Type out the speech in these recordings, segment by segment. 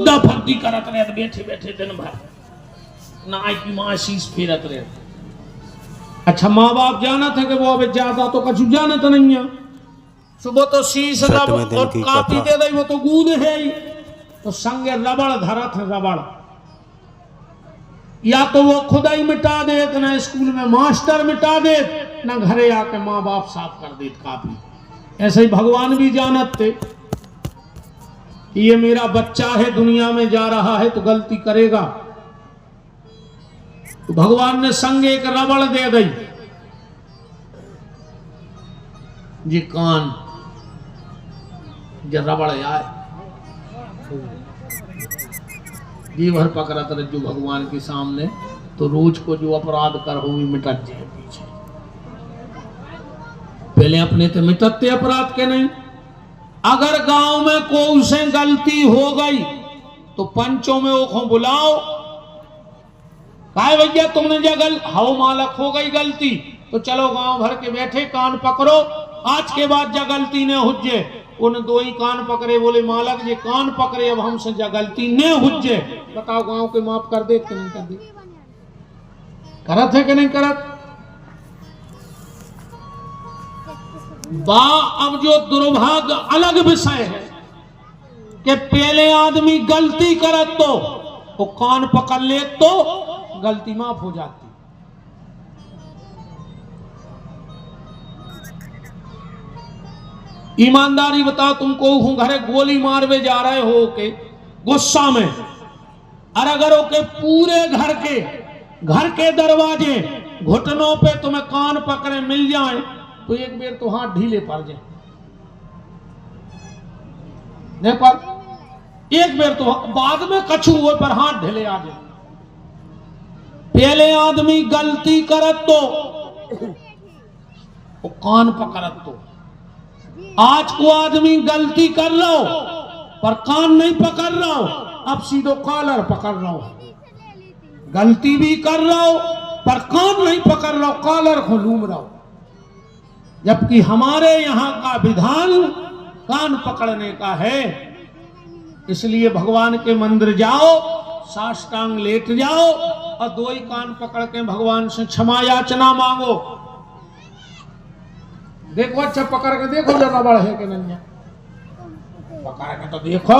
फद्दी करत रहे बैठे बैठे दिन भर ना आई की माँ शीश फेरत रहे। अच्छा माँ बाप जानत है कि वो अब ज्यादा तो कछु जानत नहीं है। सुबह तो शीश रब और कापी दे दई वो तो गूद है ही। तो संगे रबड़ धरत है रबड़, या तो वो खुदा ही मिटा दे, ना स्कूल में मास्टर मिटा दे, ना घरे आके माँ बाप साफ कर दे कापी। ऐसे ही भगवान भी जानत थे कि ये मेरा बच्चा है, दुनिया में जा रहा है तो गलती करेगा। तो भगवान ने संगे एक रबड़ दे दी जी कान जो रबड़ आए जी भर पकड़त रज्जू भगवान के सामने। तो रोज को जो अपराध कर हो मिटत जाए पीछे। पहले अपने तो मिटते अपराध के नहीं। अगर गांव में कोई से गलती हो गई तो पंचों में ओखों बुलाओ, कहे भैया तुमने जगल हाउ मालक हो गई गलती, तो चलो गांव भर के बैठे कान पकड़ो, आज के बाद जा गलती ने हुज्जे। उन दो ही कान पकड़े, बोले मालक जी कान पकड़े अब हमसे जा गलती ने हुज्जे। बताओ गांव के माफ कर दे कि नहीं कर दे? करत है कि नहीं करत? अब जो दुर्भाग्य अलग विषय है कि पहले आदमी गलती करत तो वो कान पकड़ ले तो गलती माफ हो जाती। ईमानदारी बताओ, तुमको हूं घरे गोली मारवे जा रहे हो के गुस्सा में, और अगर ओके पूरे घर के दरवाजे घुटनों पे तुम्हें कान पकड़े मिल जाए तो एक बेर तो हाथ ढीले पड़ जाए, नहीं पर एक बेर तो बाद में कछु हुए पर हाथ ढीले आ जाए। पहले आदमी गलती करत तो वो कान पकड़त तो, आज को आदमी गलती कर रहा हो पर कान नहीं पकड़ रहा हो, अब सीधो कॉलर पकड़ रहा हो। गलती भी कर रहा हो पर कान नहीं पकड़ रहा हो, कॉलर को लूम रहा हो। जबकि हमारे यहाँ का विधान कान पकड़ने का है। इसलिए भगवान के मंदिर जाओ, साष्टांग लेट जाओ और दो ही कान पकड़ के भगवान से क्षमा याचना मांगो। देखो अच्छा पकड़ के देखो जब रबड़ है कि नहीं है, पकड़ के तो देखो।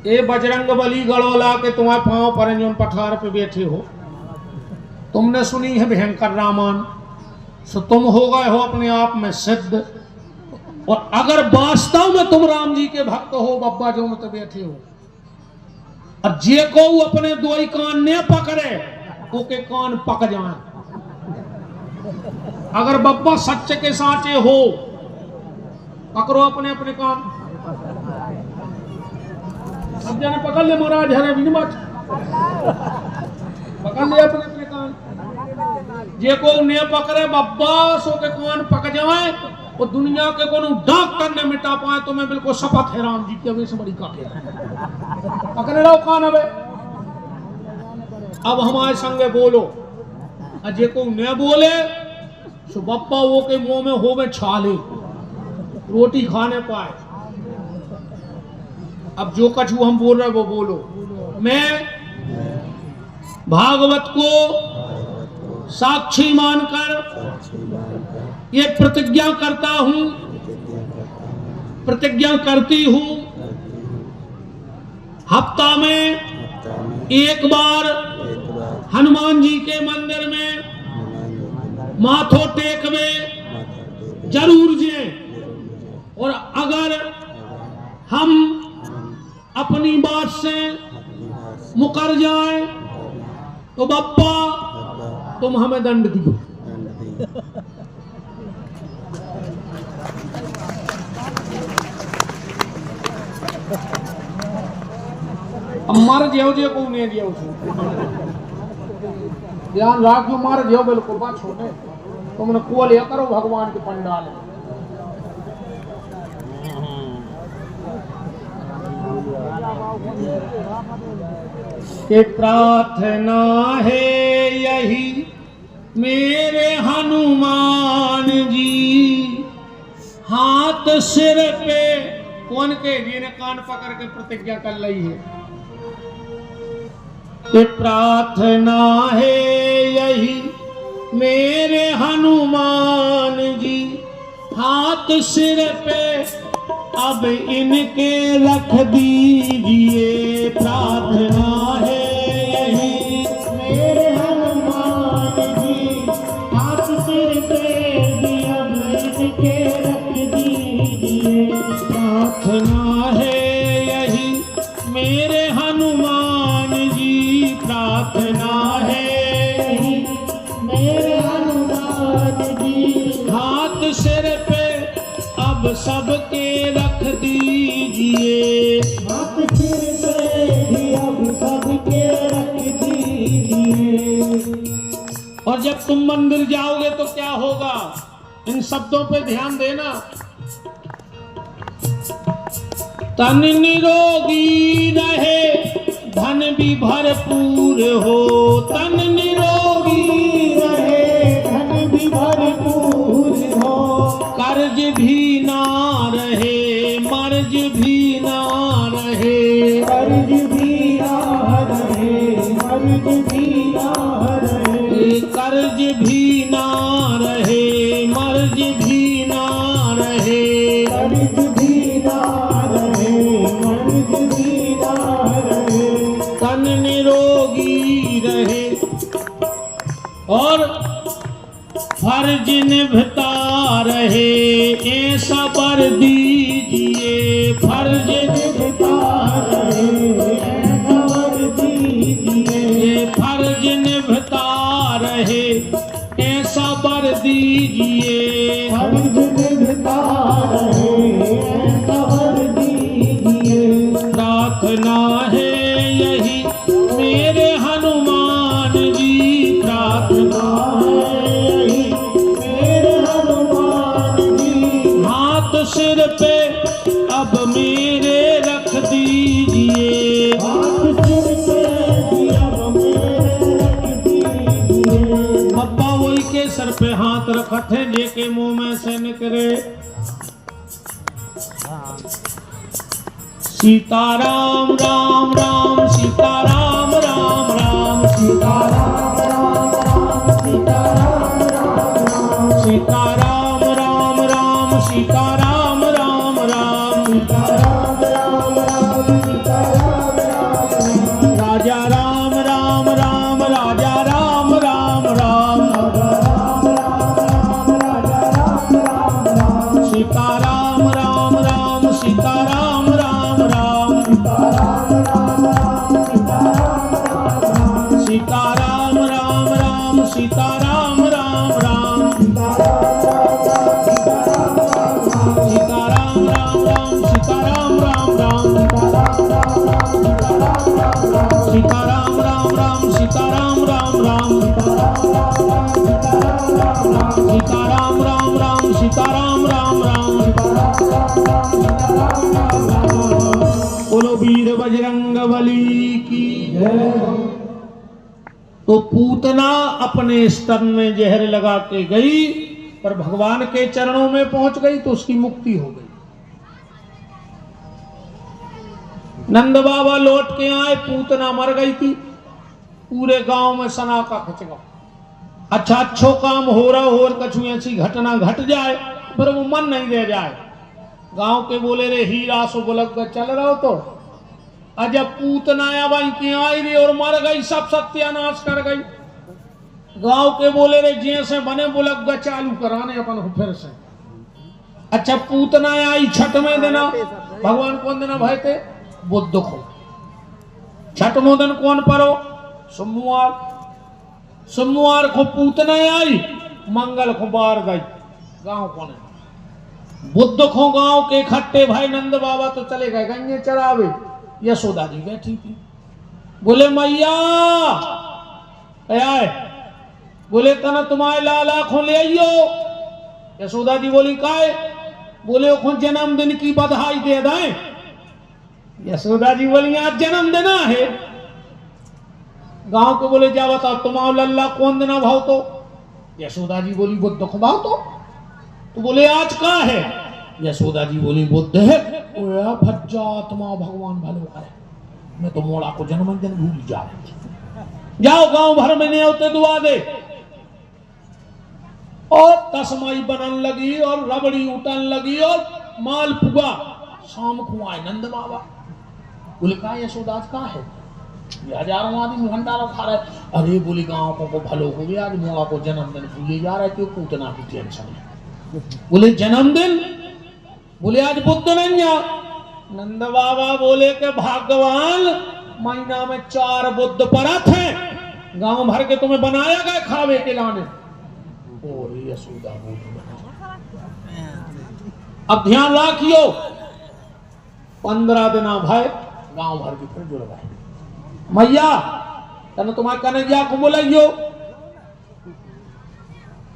ए बजरंग बली गड़ोला के तुम्हारे पांव पर जो पठार पे बैठे हो, तुमने सुनी है भयंकर रामायण, सो तुम हो गए हो अपने आप में सिद्ध। और अगर वास्तव में तुम राम जी के भक्त हो, बब्बा जो में तो बैठे हो, और जे को अपने दो ही कान ने पकड़े ओके कान पक जाए। अगर बब्बा सच्चे के साचे हो, पकड़ो अपने अपने कान। सब जने पकड़ ले महाराज, हरे भी मत पकड़ ले अपने अपने कान। जे को ने पकड़े बब्बा सो के कान पक जाए, वो दुनिया के कोनो डॉक्टर ने मिटा पाए तो मैं बिल्कुल शपथ है राम जी की अभी से बड़ी काटे पकड़े रहो कान। अब हमारे संगे बोलो, अजय को न बोले सो बप्पा वो के मुंह में हो में छाले, रोटी खाने पाए। अब जो कछु हम बोल रहे वो बोलो। मैं भागवत को साक्षी मानकर ये प्रतिज्ञा करता हूं, प्रतिज्ञा करती हूं, हफ्ता में एक बार हनुमान जी के मंदिर में माथो टेकवे जरूर जे। और अगर हम अपनी बात से मुकर जाए तो बप्पा तुम हमें दंड दियो। मर जाओ जे को नहीं दिया ध्यान राखो, मर जाओ बिल्कुल बात छोटे। तुमने को लिया करो भगवान के पंडाल के प्रार्थना है यही मेरे हनुमान जी, हाथ सिर पे कौन के जिन्हें कान पकड़ के प्रतिज्ञा कर ली है कि प्रार्थना है यही मेरे हनुमान जी, हाथ सिर पे अब इनके रख दीजिए। प्रार्थना है यही मेरे हनुमान जी, हाथ सिर पे भी अब इनके रख दीजिए। प्रार्थना है यही मेरे हनुमान जी, प्रार्थना है यही मेरे हनुमान जी, हाथ सिर पे अब सबके रख दीजिए। हाथ सिर पे भी अब सबके रख दीजिए। और जब तुम मंदिर जाओगे तो क्या होगा, इन शब्दों पे ध्यान देना। तन निरोगी रहे धन भी भरपूर हो, तन निरोगी रहे धन भी भरपूर हो, कर्ज भी ना रहे मर्ज भी ना रहे, कर्ज भी ना रहे मर्ज भी ना रहे, कर्ज भी ना रहे मर्ज भी ना रहे, कर्ज भी ना रहे मर्ज भी ना रहे, तन निरोगी रहे और फर्ज निभता रहे, ऐसा वर दीजिए। फर्ज निभता रहे ऐसा वर दीजिए, फर्ज निभता रहे ऐसा वर दीजिए, फर्ज निभता रहे ऐसा वर दीजिए। प्रार्थना है यही मेरे हनुमान जी, प्रार्थना सिर पे अब मेरे रख दीजिए। हाथ सिर पे अब मेरे रख दीजिए। पप्पा वही के सर पे हाथ रखत है, जेके मुंह में से निकले सीताराम राम राम सीताराम राम राम सीताराम राम राम सीताराम राम राम सीताराम राम राम सीताराम राजा राम राम राम राजा राम राम राम सीताराम राम राम सीताराम राम राम सीताराम राम राम सीताराम राम राम सीताराम राम राम सीताराम राम राम सीताराम राम राम सीताराम राम राम सीताराम राम राम सीताराम राम राम। बोलो वीर बजरंग बली की जय। तो पूतना अपने स्तन में जहर लगा के गई, पर भगवान के चरणों में पहुंच गई तो उसकी मुक्ति हो गई। नंद बाबा लौट के आए, पूतना मर गई थी। पूरे गांव में सना का खचगा। अच्छा अच्छो काम हो रहा हो और कछु ऐसी घटना घट जाए पर वो मन नहीं रह जाए। गांव के बोले रे हीरा सो बुलक चल रहा हो तो अजब पूतना भाई की आई रे और मर गई, सब सत्यानाश कर गई। गांव के बोले रे जैसे बने बुलक चालू कराने अपन फिर से। अच्छा पूतना आई छठवें दिना, भगवान कौन दिना भाई थे? बुद्ध को। छठवें दिन कौन परो? सोमवार। सोमवार को पूतना आई, मंगल को बार गई गांव कोने। बुद्ध को गांव के इकट्ठे भाई नंद बाबा तो चले गए गंगे चरावे। यशोदा जी बैठी थी, बोले मैया आए, बोले तना तुम्हारे लाला खो ले आइयो। यशोदा जी बोली काय? बोले खो जन्मदिन की बधाई दे दें। यशोदा जी बोली आज जन्म देना है। गांव के बोले जा बताओ तुम्हारा लल्ला कौन देना भाव? तो यशोदा जी बोली बुद्ध को भाव तो बोले आज कहाँ है? यशोदा जी बोली बुद्ध है भज्जात्मा भगवान भलो करे, मैं तो मोड़ा को जन्मदिन भूल जा रही थी। जाओ गांव भर में नहीं होते दुआ दे। और तस्माई बनन लगी और रबड़ी उठन लगी और माल पुगा। शाम को आए नंद बाबा, बोले का यशोदा का है, ये हजारों आदमी भंडारा खा रहे। अरे बोले गांव को भलो हो गया, आज मोड़ा को जन्मदिन भूले जा रहे, क्यों पूतना की टेंशन है। बोले जन्मदिन, बोले आज बुद्ध नहीं आ। नंद बाबा बोले के भगवान महीना में 4 बुद्ध परत हैं, गांव भर के तुम्हें बनाया गया खावे के लाने। और यशोदा बोली अब ध्यान रखियो, 15 दिन भाई गांव भर के फिर जुड़ गए। मैया तने तुम्हारे कन्हैया को बुलाइयो,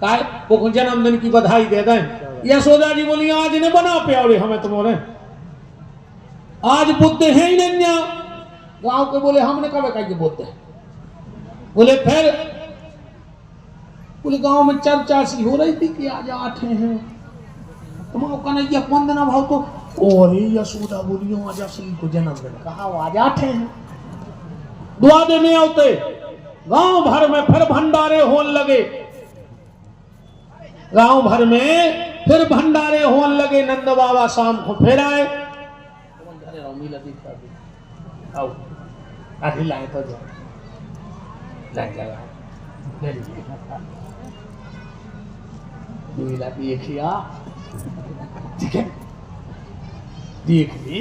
काय वो जन्मदिन की बधाई दे दें। यशोदा जी बोली आज ने बना पे हमें तुम्हारे, आज बुद्ध है ही नहीं। गांव के बोले हमने कब कहा बुद्ध है। बोले फिर, बोले गांव में चर्चा सी हो रही थी कि आज 8 हैं, तुम्हारा कन्हैया 15 भाव तो। और यशोदा बोलियो आज असली को जन्मदिन कहा, आज 8 हैं। दुआ देने आते गांव भर में फिर भंडारे होने लगे, गांव भर में फिर भंडारे होने लगे। नंद बाबा शाम को फिर आए, आओ आधी लाए तो जाओ लग जाएगा देखिया, ठीक है देख ली